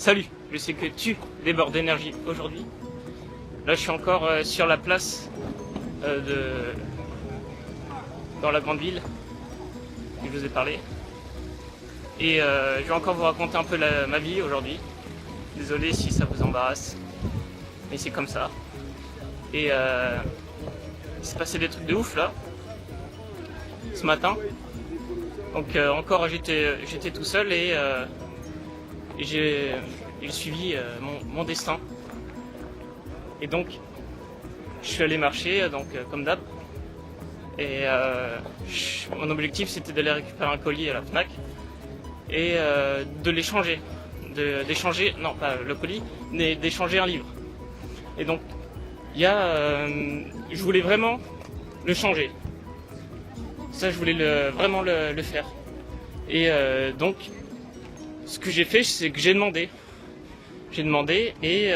Salut, je sais que tu débordes d'énergie aujourd'hui. Là je suis encore sur la place dans la grande ville que je vous ai parlé. Et je vais encore vous raconter un peu ma vie aujourd'hui. Désolé si ça vous embarrasse, mais c'est comme ça. Et il s'est passé des trucs de ouf là, ce matin. Donc encore j'étais tout seul et j'ai suivi mon destin. Et donc je suis allé marcher comme d'hab. Et mon objectif c'était d'aller récupérer un colis à la Fnac et de l'échanger. D'échanger, non pas le colis, mais d'échanger un livre. Et donc je voulais vraiment le changer. Ça je voulais vraiment le faire. Et donc ce que j'ai fait, c'est que j'ai demandé et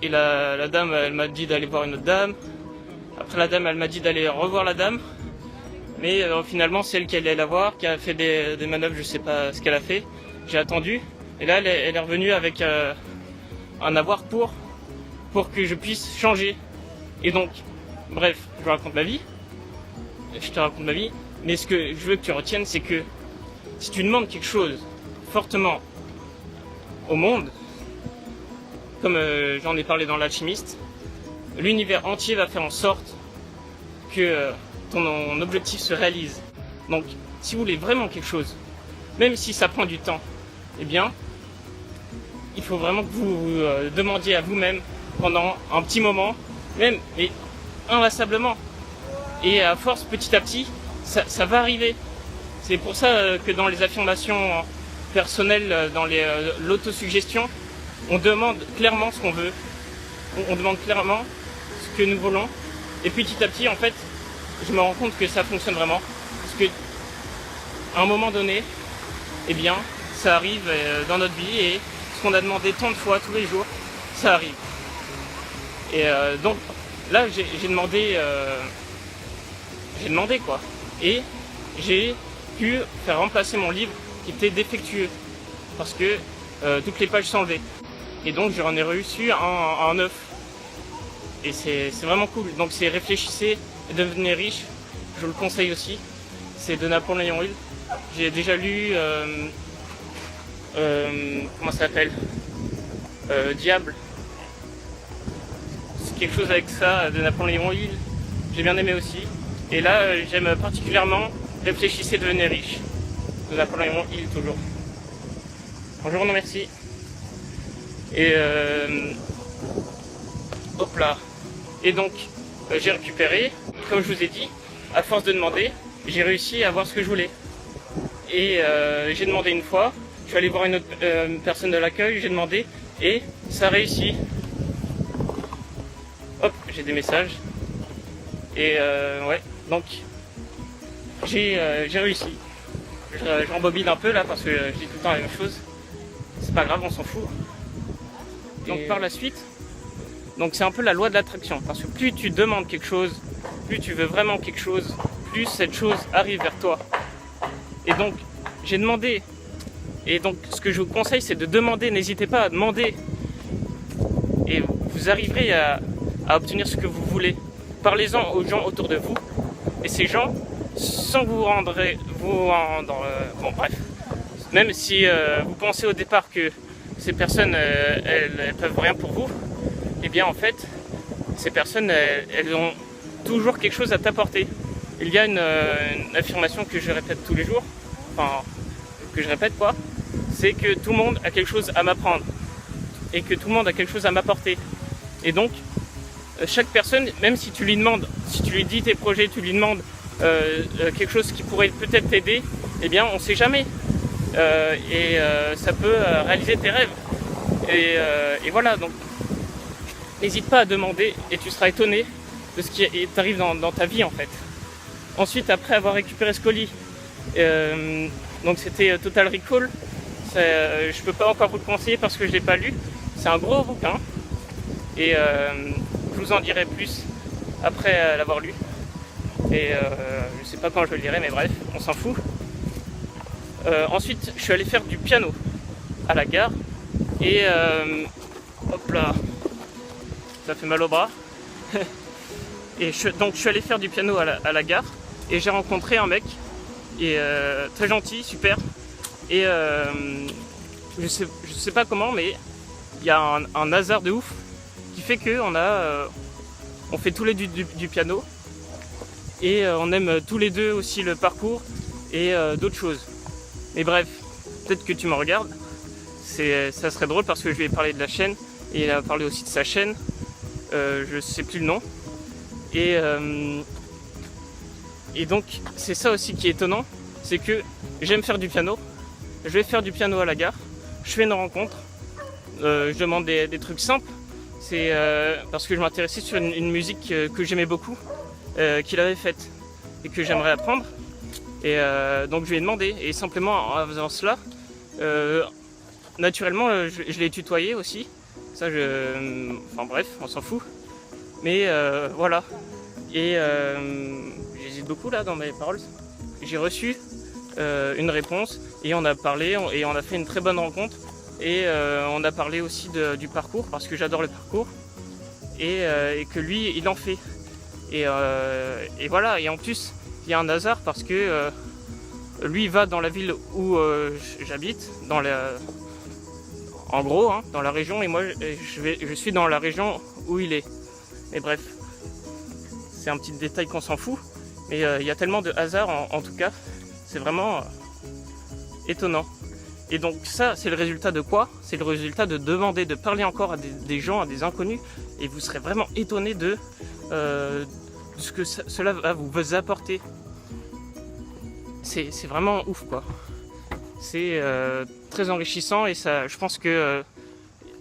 la dame elle m'a dit d'aller voir une autre dame. Après la dame elle m'a dit d'aller revoir la dame. Mais finalement c'est elle qui allait la voir, qui a fait des manœuvres, je sais pas ce qu'elle a fait. J'ai attendu et là elle est revenue avec un avoir pour que je puisse changer. Et donc, bref, je te raconte ma vie, mais ce que je veux que tu retiennes, c'est que si tu demandes quelque chose fortement au monde, comme j'en ai parlé dans l'Alchimiste, l'univers entier va faire en sorte que ton objectif se réalise. Donc, si vous voulez vraiment quelque chose, même si ça prend du temps, eh bien, il faut vraiment que vous demandiez à vous-même pendant un petit moment, même, et inlassablement. Et à force, petit à petit, ça va arriver. C'est pour ça que dans les affirmations personnelles, dans l'autosuggestion, on demande clairement ce qu'on veut. On demande clairement ce que nous voulons. Et petit à petit, en fait, je me rends compte que ça fonctionne vraiment. Parce que, à un moment donné, eh bien, ça arrive dans notre vie et ce qu'on a demandé tant de fois tous les jours, ça arrive. Et donc là j'ai demandé quoi. Et j'ai pu faire remplacer mon livre qui était défectueux parce que toutes les pages sont enlevées. Et donc j'en ai reçu un neuf. Et c'est vraiment cool. Donc c'est Réfléchissez et devenez riche. Je vous le conseille aussi. C'est de Napoléon Hill. J'ai déjà lu comment ça s'appelle, Diable. C'est quelque chose avec ça de Napoléon Hill. J'ai bien aimé aussi. Et là j'aime particulièrement Réfléchissez, devenez riche de Napoléon Hill toujours. Bonjour, non merci. Et hop là. Et donc j'ai récupéré, comme je vous ai dit, à force de demander, j'ai réussi à avoir ce que je voulais. Et j'ai demandé une fois, je suis allé voir une autre personne de l'accueil, j'ai demandé et ça a réussi. Hop, j'ai des messages. Et ouais, donc j'ai réussi. Je rembobine un peu là parce que je dis tout le temps la même chose. C'est pas grave, on s'en fout. Donc par la suite, donc c'est un peu la loi de l'attraction. Parce que plus tu demandes quelque chose, plus tu veux vraiment quelque chose, plus cette chose arrive vers toi. Et donc j'ai demandé. Et donc ce que je vous conseille, c'est de demander. N'hésitez pas à demander. Et vous arriverez à obtenir ce que vous voulez. Parlez-en aux gens autour de vous. Et ces gens, sans vous rendre... bon bref. Même si vous pensez au départ que ces personnes, elles peuvent rien pour vous, eh bien en fait, ces personnes, elles ont toujours quelque chose à t'apporter. Il y a une affirmation que je répète tous les jours, enfin, que je répète quoi, c'est que tout le monde a quelque chose à m'apprendre et que tout le monde a quelque chose à m'apporter. Et donc, chaque personne, même si tu lui demandes, si tu lui dis tes projets, tu lui demandes quelque chose qui pourrait peut-être t'aider, eh bien, on sait jamais. Ça peut réaliser tes rêves. Et voilà, donc, n'hésite pas à demander et tu seras étonné de ce qui t'arrive dans ta vie en fait. Ensuite, après avoir récupéré ce colis, donc c'était Total Recall. Je peux pas encore vous le conseiller parce que je l'ai pas lu. C'est un gros bouquin et je vous en dirai plus après l'avoir lu. Et je sais pas quand je le lirai, mais bref, on s'en fout. Ensuite, je suis allé faire du piano. à la gare. Et hop là, ça fait mal au bras. Et donc je suis allé faire du piano à la gare et j'ai rencontré un mec et très gentil, super. Et je sais pas comment, mais il y a un hasard de ouf qui fait que on fait tous les deux du piano et on aime tous les deux aussi le parcours et d'autres choses. Mais bref, peut-être que tu me regardes, ça serait drôle parce que je lui ai parlé de la chaîne et il a parlé aussi de sa chaîne, je sais plus le nom. Et donc c'est ça aussi qui est étonnant, c'est que j'aime faire du piano, je vais faire du piano à la gare, je fais une rencontre, je demande des trucs simples, c'est parce que je m'intéressais sur une musique que j'aimais beaucoup, qu'il avait faite et que j'aimerais apprendre. Et donc je lui ai demandé, et simplement en faisant cela, naturellement je l'ai tutoyé aussi, ça enfin bref, on s'en fout. Mais voilà, et j'hésite beaucoup là dans mes paroles. J'ai reçu une réponse et on a parlé et on a fait une très bonne rencontre. Et on a parlé aussi du parcours parce que j'adore le parcours et que lui il en fait. Et voilà, et en plus il y a un hasard parce que lui va dans la ville où j'habite, en gros, hein, dans la région, et moi je suis dans la région où il est. Mais bref, c'est un petit détail qu'on s'en fout, mais il y a tellement de hasard en tout cas, c'est vraiment étonnant. Et donc ça, c'est le résultat de quoi? C'est le résultat de demander, de parler encore à des gens, à des inconnus, et vous serez vraiment étonné de ce que cela va vous apporter. C'est vraiment ouf quoi. C'est très enrichissant et ça, je pense que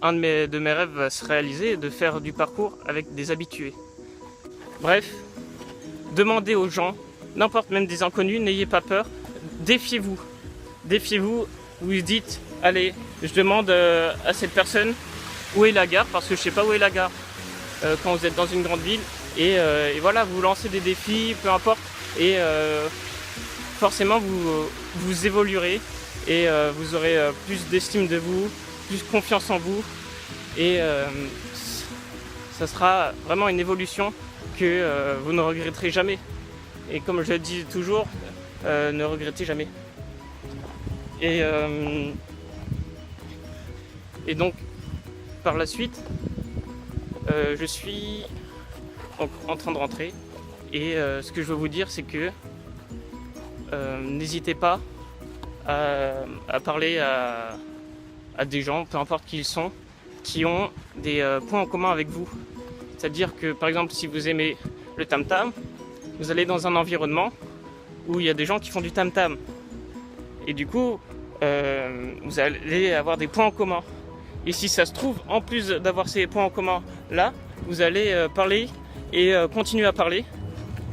un de mes rêves va se réaliser, de faire du parcours avec des habitués. Bref, demandez aux gens, n'importe, même des inconnus, n'ayez pas peur, défiez-vous. Défiez-vous, vous dites, allez, je demande à cette personne où est la gare, parce que je sais pas où est la gare quand vous êtes dans une grande ville. Et voilà, vous lancez des défis, peu importe, et forcément vous évoluerez et vous aurez plus d'estime de vous, plus confiance en vous, et ça sera vraiment une évolution que vous ne regretterez jamais. Et comme je le dis toujours, ne regrettez jamais. Et donc par la suite, je suis en train de rentrer et ce que je veux vous dire, c'est que n'hésitez pas à parler à des gens, peu importe qui ils sont, qui ont des points en commun avec vous. C'est-à-dire que par exemple, si vous aimez le tam-tam, vous allez dans un environnement où il y a des gens qui font du tam-tam. Et du coup, vous allez avoir des points en commun. Et si ça se trouve, en plus d'avoir ces points en commun là, vous allez parler et continuer à parler.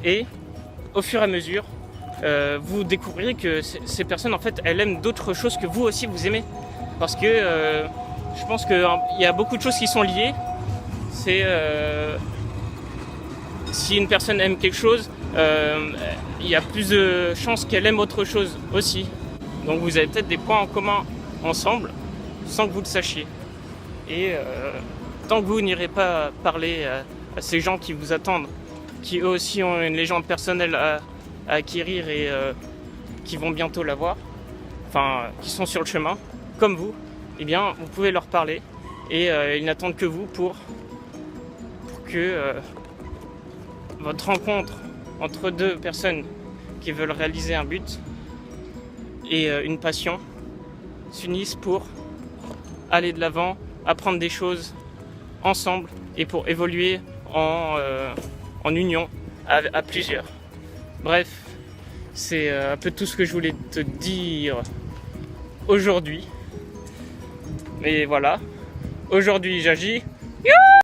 Et au fur et à mesure, vous découvrirez que ces personnes, en fait, elles aiment d'autres choses que vous aussi vous aimez. Parce que je pense qu'il y a beaucoup de choses qui sont liées. C'est si une personne aime quelque chose, il y a plus de chances qu'elle aime autre chose aussi. Donc vous avez peut-être des points en commun ensemble sans que vous le sachiez. Et tant que vous n'irez pas parler à ces gens qui vous attendent, qui eux aussi ont une légende personnelle à acquérir et qui vont bientôt l'avoir, enfin qui sont sur le chemin, comme vous, eh bien vous pouvez leur parler et ils n'attendent que vous pour que votre rencontre entre deux personnes qui veulent réaliser un but et une passion s'unissent pour aller de l'avant, apprendre des choses ensemble et pour évoluer en union à plusieurs. Bref, c'est un peu tout ce que je voulais te dire aujourd'hui. Mais voilà, aujourd'hui j'agis.